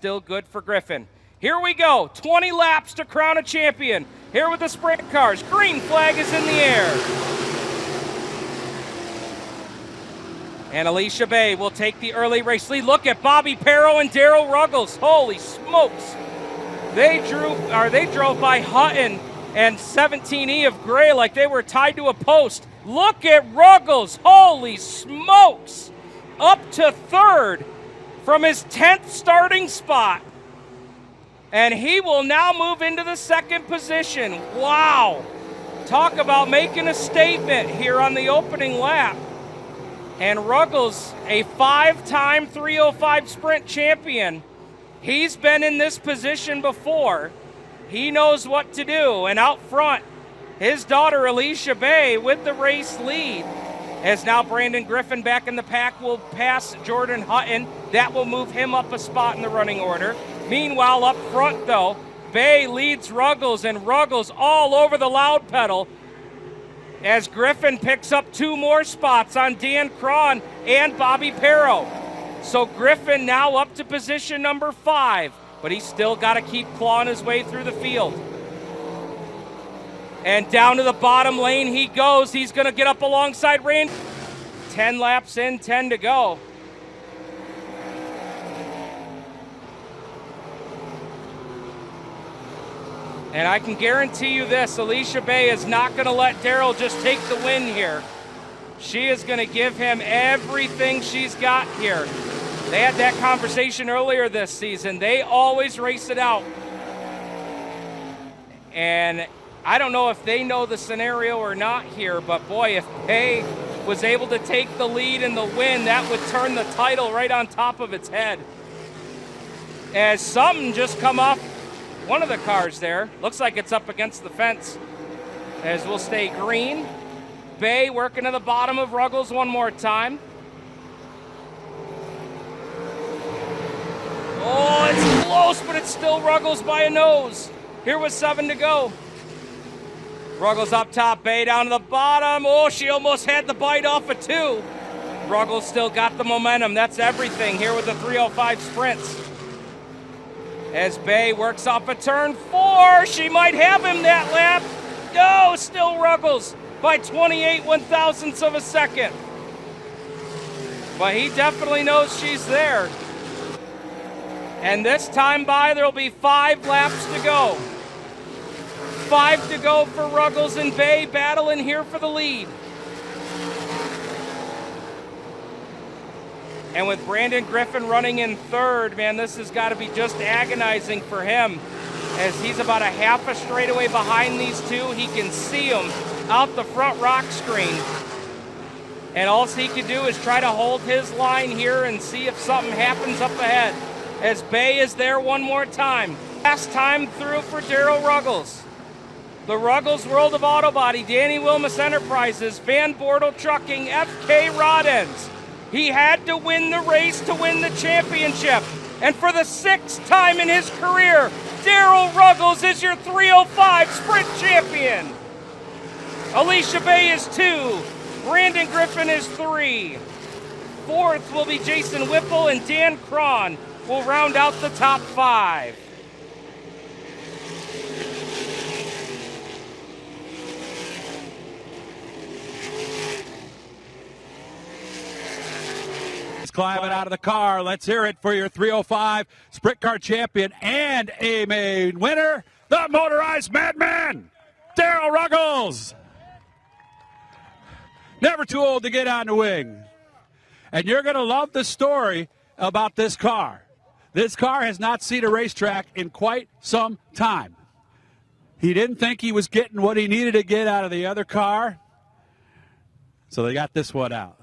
still good for Griffin. Here we go, 20 laps to crown a champion. Here with the sprint cars, green flag is in the air. And Alicia Bay will take the early race lead. Look at Bobby Perro and Darryl Ruggles. Holy smokes. They drove by Hutton and 17E of Gray like they were tied to a post. Look at Ruggles. Holy smokes. Up to third from his 10th starting spot. And he will now move into the second position. Wow. Talk about making a statement here on the opening lap. And Ruggles, a 5-time 305 sprint champion, he's been in this position before. He knows what to do. And out front, his daughter Alicia Bay with the race lead. As now Brandyn Griffin back in the pack will pass Jordan Hutton. That will move him up a spot in the running order. Meanwhile, up front though, Bay leads Ruggles, and Ruggles all over the loud pedal as Griffin picks up 2 more spots on Dan Cron and Bobby Perro. So Griffin now up to position number 5, but he's still got to keep clawing his way through the field. And down to the bottom lane he goes. He's going to get up alongside Randy. 10 laps in, 10 to go. And I can guarantee you this, Alicia Bay is not going to let Darryl just take the win here. She is going to give him everything she's got here. They had that conversation earlier this season. They always race it out. And I don't know if they know the scenario or not here, but boy, if Bay was able to take the lead in the win, that would turn the title right on top of its head. As something just come off one of the cars there. Looks like it's up against the fence. As we'll stay green. Bay working to the bottom of Ruggles one more time. Oh, it's close, but it's still Ruggles by a nose. Here with 7 to go. Ruggles up top, Bay down to the bottom. Oh, she almost had the bite off of 2. Ruggles still got the momentum. That's everything here with the 305 sprints. As Bay works off a turn 4, she might have him that lap. No, still Ruggles by 28 one-thousandths of a second. But he definitely knows she's there. And this time by, there'll be 5 laps to go. 5 to go for Ruggles and Bay battling here for the lead. And with Brandyn Griffin running in third, man, this has got to be just agonizing for him as he's about a half a straightaway behind these 2. He can see them out the front rock screen. And all he can do is try to hold his line here and see if something happens up ahead. As Bay is there one more time. Last time through for Darryl Ruggles. The Ruggles World of Auto Body, Danny Wilmus Enterprises, Van Bortle Trucking, FK Rod Ends. He had to win the race to win the championship. And for the 6th time in his career, Darryl Ruggles is your 305 sprint champion. Alicia Bay is 2. Brandyn Griffin is 3. 4th will be Jason Whipple, and Dan Cron will round out the top 5. Climbing out of the car. Let's hear it for your 305 Sprint Car champion and a main winner, the motorized madman, Darryl Ruggles. Never too old to get on the wing. And you're going to love the story about this car. This car has not seen a racetrack in quite some time. He didn't think he was getting what he needed to get out of the other car, so they got this one out.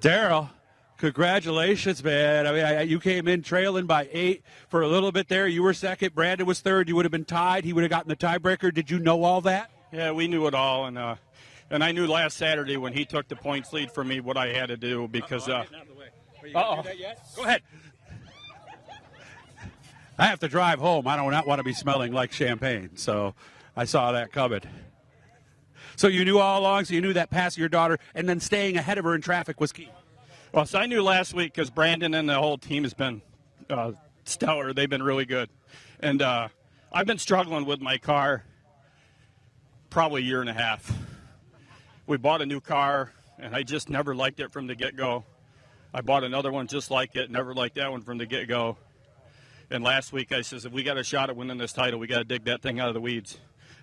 Darryl, congratulations, man. I mean, you came in trailing by 8 for a little bit there. You were second. Brandyn was third. You would have been tied. He would have gotten the tiebreaker. Did you know all that? Yeah, we knew it all, and I knew last Saturday when he took the points lead for me what I had to do because. Go ahead. I have to drive home. I do not want to be smelling like champagne, so I saw that coming. So you knew all along, so you knew that passing your daughter and then staying ahead of her in traffic was key. Well, so I knew last week because Brandyn and the whole team has been stellar. They've been really good. And I've been struggling with my car probably a year and a half. We bought a new car, and I just never liked it from the get-go. I bought another one just like it, never liked that one from the get-go. And last week I says, if we got a shot at winning this title, we got to dig that thing out of the weeds.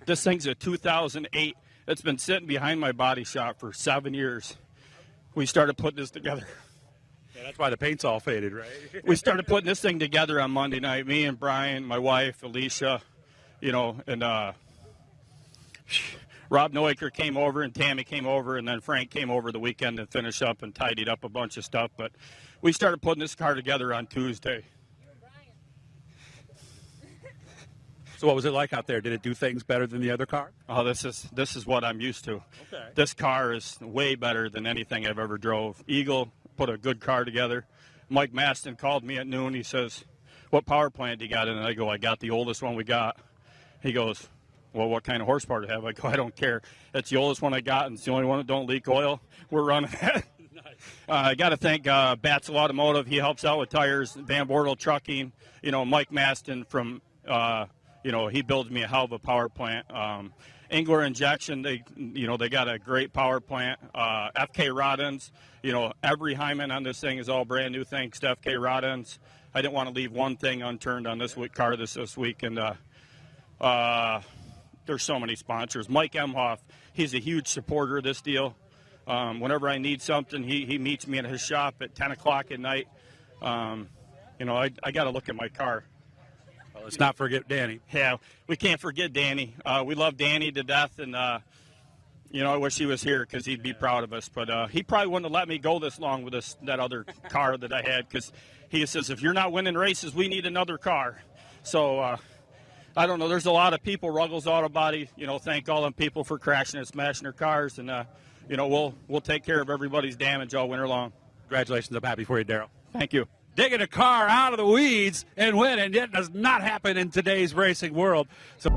This thing's a 2008. It's been sitting behind my body shop for 7 years. We started putting this together. Yeah, that's why the paint's all faded, right? We started putting this thing together on Monday night. Me and Brian, my wife, Alicia, and Rob Neuicker came over and Tammy came over, and then Frank came over the weekend to finish up and tidied up a bunch of stuff. But we started putting this car together on Tuesday. So what was it like out there? Did it do things better than the other car? Oh, this is what I'm used to. Okay. This car is way better than anything I've ever drove. Eagle put a good car together. Mike Maston called me at noon. He says, what power plant do you got in it? I go, I got the oldest one we got. He goes, well, what kind of horsepower do you have? I go, I don't care. It's the oldest one I got, and it's the only one that don't leak oil. We're running it. Nice. I got to thank Batzel Automotive. He helps out with tires. Van Bortle Trucking. Mike Maston from he builds me a hell of a power plant. Engler Injection, they got a great power plant. FK Rod-Ends, every Hyman on this thing is all brand new thanks to FK Rod-Ends. I didn't want to leave one thing unturned on this car this week. And there's so many sponsors. Mike Emhof, he's a huge supporter of this deal. Whenever I need something, he meets me at his shop at 10 o'clock at night. I got to look at my car. Well, let's not forget Danny. Yeah, we can't forget Danny. We love Danny to death, and, I wish he was here because he'd be proud of us. But he probably wouldn't have let me go this long with that other car that I had because he says, if you're not winning races, we need another car. So I don't know. There's a lot of people, Ruggles Auto Body, thank all them people for crashing and smashing their cars. And, we'll take care of everybody's damage all winter long. Congratulations. I'm happy for you, Darryl. Thank you. Digging a car out of the weeds and winning, it does not happen in today's racing world. So.